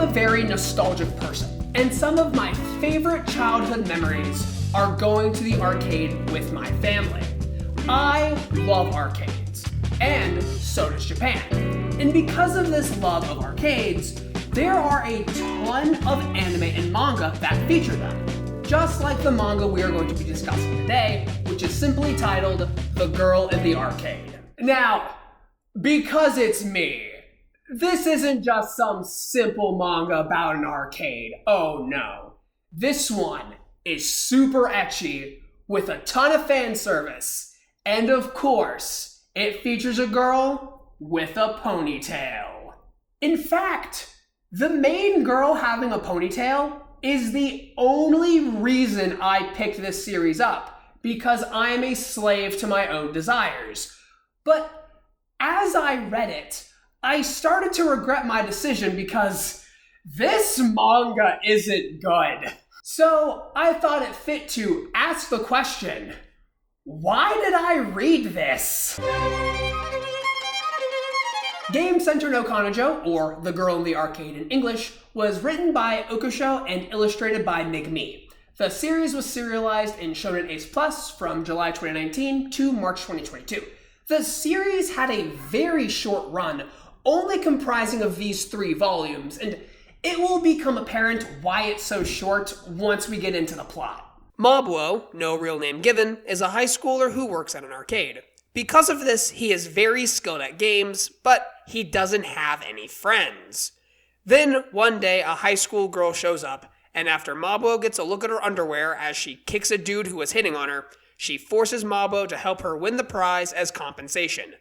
a very nostalgic person, and some of my favorite childhood memories are going to the arcade with my family. I love arcades, and so does Japan. And because of this love of arcades, there are a ton of anime and manga that feature them. Just like the manga we are going to be discussing today, which is simply titled The Girl in the Arcade. Now, because it's me, this isn't just some simple manga about an arcade. Oh no. This one is super ecchi with a ton of fan service. And of course, it features a girl with a ponytail. In fact, the main girl having a ponytail is the only reason I picked this series up, because I am a slave to my own desires. But as I read it, I started to regret my decision because this manga isn't good. So I thought it fit to ask the question, why did I read this? Game Center no Kanojo, or The Girl in the Arcade in English, was written by Okusho and illustrated by Megumi. The series was serialized in Shonen Ace Plus from July 2019 to March 2022. The series had a very short run, only comprising of these 3 volumes, and it will become apparent why it's so short once we get into the plot. Mabuo, no real name given, is a high schooler who works at an arcade. Because of this, he is very skilled at games, but he doesn't have any friends. Then, one day, a high school girl shows up, and after Mabuo gets a look at her underwear as she kicks a dude who was hitting on her, she forces Mabuo to help her win the prize as compensation.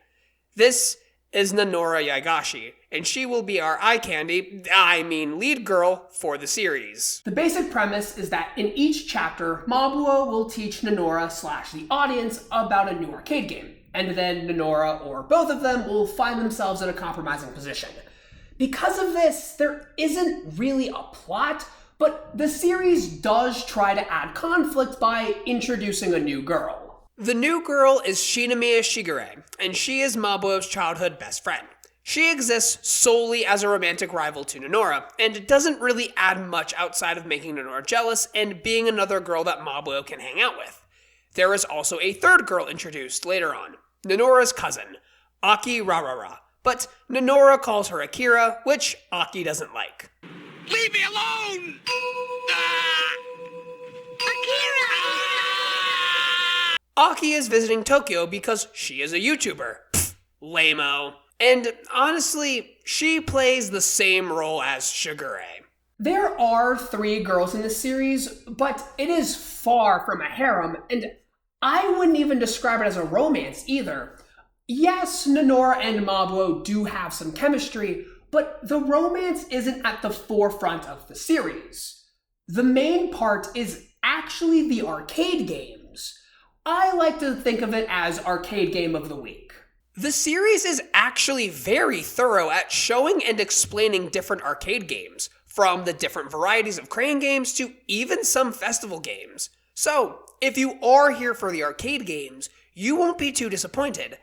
This is Nanora Yagashi, and she will be our lead girl for the series. The basic premise is that in each chapter, Mabuo will teach Nanora / the audience about a new arcade game, and then Nanora or both of them will find themselves in a compromising position. Because of this, there isn't really a plot, but the series does try to add conflict by introducing a new girl. The new girl is Shinomiya Shigure, and she is Mabuo's childhood best friend. She exists solely as a romantic rival to Nanora, and doesn't really add much outside of making Nanora jealous and being another girl that Mabuo can hang out with. There is also a third girl introduced later on, Nanora's cousin, Aki Rarara, but Nanora calls her Akira, which Aki doesn't like. Leave me alone! Akira! Aki is visiting Tokyo because she is a YouTuber. Pfft, lame-o. And honestly, she plays the same role as Shigure. There are 3 girls in this series, but it is far from a harem, and I wouldn't even describe it as a romance either. Yes, Nanora and Mabuo do have some chemistry, but the romance isn't at the forefront of the series. The main part is actually the arcade games. I like to think of it as Arcade Game of the Week. The series is actually very thorough at showing and explaining different arcade games, from the different varieties of crane games to even some festival games. So, if you are here for the arcade games, you won't be too disappointed.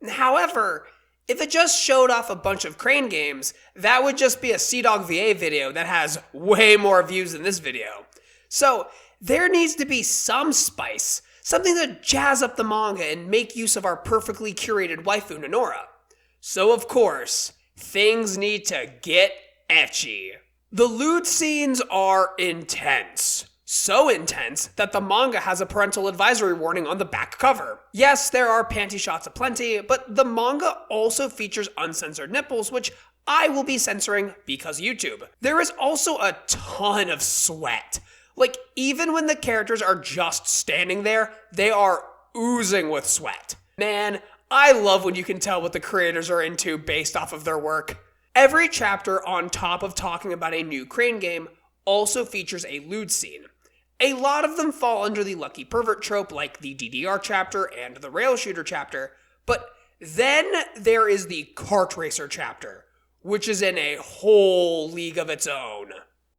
However, if it just showed off a bunch of crane games, that would just be a CDawg VA video that has way more views than this video. So, there needs to be some spice, something to jazz up the manga and make use of our perfectly curated waifu Nanora. So of course, things need to get ecchi. The lewd scenes are intense. So intense that the manga has a parental advisory warning on the back cover. Yes, there are panty shots aplenty, but the manga also features uncensored nipples, which I will be censoring because YouTube. There is also a ton of sweat. Like, even when the characters are just standing there, they are oozing with sweat. Man, I love when you can tell what the creators are into based off of their work. Every chapter, on top of talking about a new crane game, also features a lewd scene. A lot of them fall under the lucky pervert trope, like the DDR chapter and the rail shooter chapter, but then there is the kart racer chapter, which is in a whole league of its own.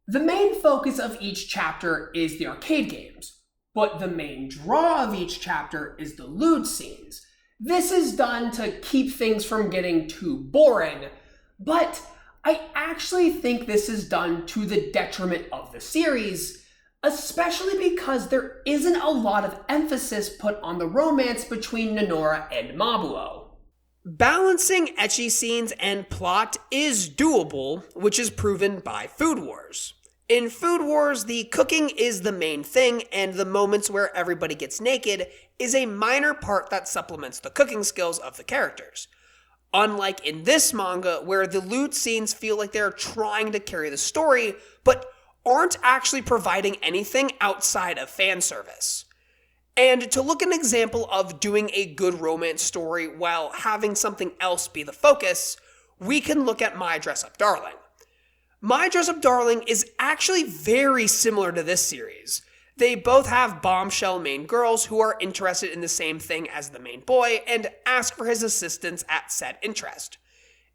The main focus of each chapter is the arcade games, but the main draw of each chapter is the lewd scenes. This is done to keep things from getting too boring, but I actually think this is done to the detriment of the series, especially because there isn't a lot of emphasis put on the romance between Nonora and Mabuo. Balancing ecchi scenes and plot is doable, which is proven by Food Wars. In Food Wars, the cooking is the main thing, and the moments where everybody gets naked is a minor part that supplements the cooking skills of the characters. Unlike in this manga, where the lewd scenes feel like they're trying to carry the story, but aren't actually providing anything outside of fan service. And to look at an example of doing a good romance story while having something else be the focus, we can look at My Dress Up Darling. My Dress Up Darling is actually very similar to this series. They both have bombshell main girls who are interested in the same thing as the main boy and ask for his assistance at said interest.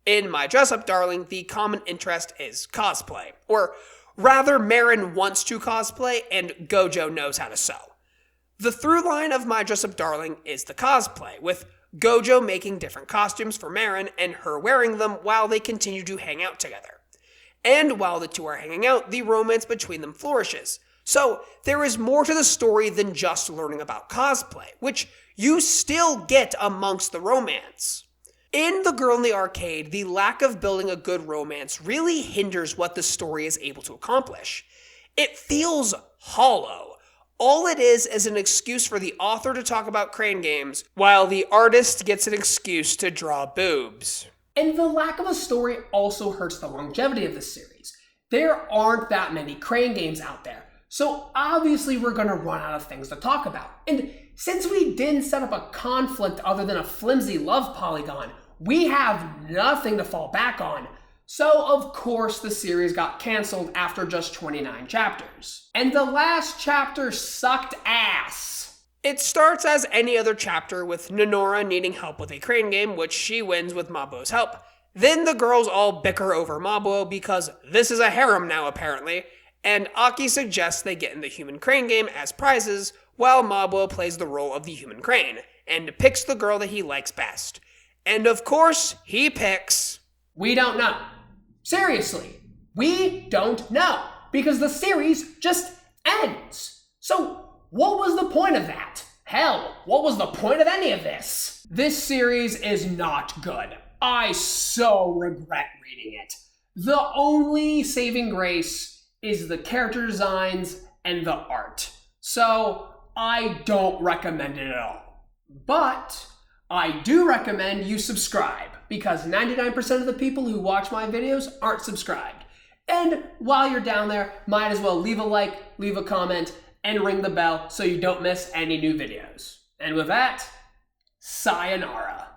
In My Dress Up Darling, the common interest is cosplay, or rather Marin wants to cosplay and Gojo knows how to sew. The through line of My Dress Up Darling is the cosplay, with Gojo making different costumes for Marin and her wearing them while they continue to hang out together. And while the two are hanging out, the romance between them flourishes. So there is more to the story than just learning about cosplay, which you still get amongst the romance. In The Girl in the Arcade, the lack of building a good romance really hinders what the story is able to accomplish. It feels hollow. All it is an excuse for the author to talk about crane games, while the artist gets an excuse to draw boobs. And the lack of a story also hurts the longevity of the series. There aren't that many crane games out there, so obviously we're going to run out of things to talk about. And since we didn't set up a conflict other than a flimsy love polygon, we have nothing to fall back on. So, of course, the series got cancelled after just 29 chapters. And the last chapter sucked ass. It starts as any other chapter with Nonora needing help with a crane game, which she wins with Mabuo's help. Then the girls all bicker over Mabuo because this is a harem now apparently, and Aki suggests they get in the human crane game as prizes, while Mabuo plays the role of the human crane, and picks the girl that he likes best. And of course, he picks... We don't know. Seriously, we don't know, because the series just ends. So, what was the point of that? Hell, what was the point of any of this? This series is not good. I so regret reading it. The only saving grace is the character designs and the art. So, I don't recommend it at all. But I do recommend you subscribe, because 99% of the people who watch my videos aren't subscribed. And while you're down there, might as well leave a like, leave a comment, and ring the bell so you don't miss any new videos. And with that, sayonara.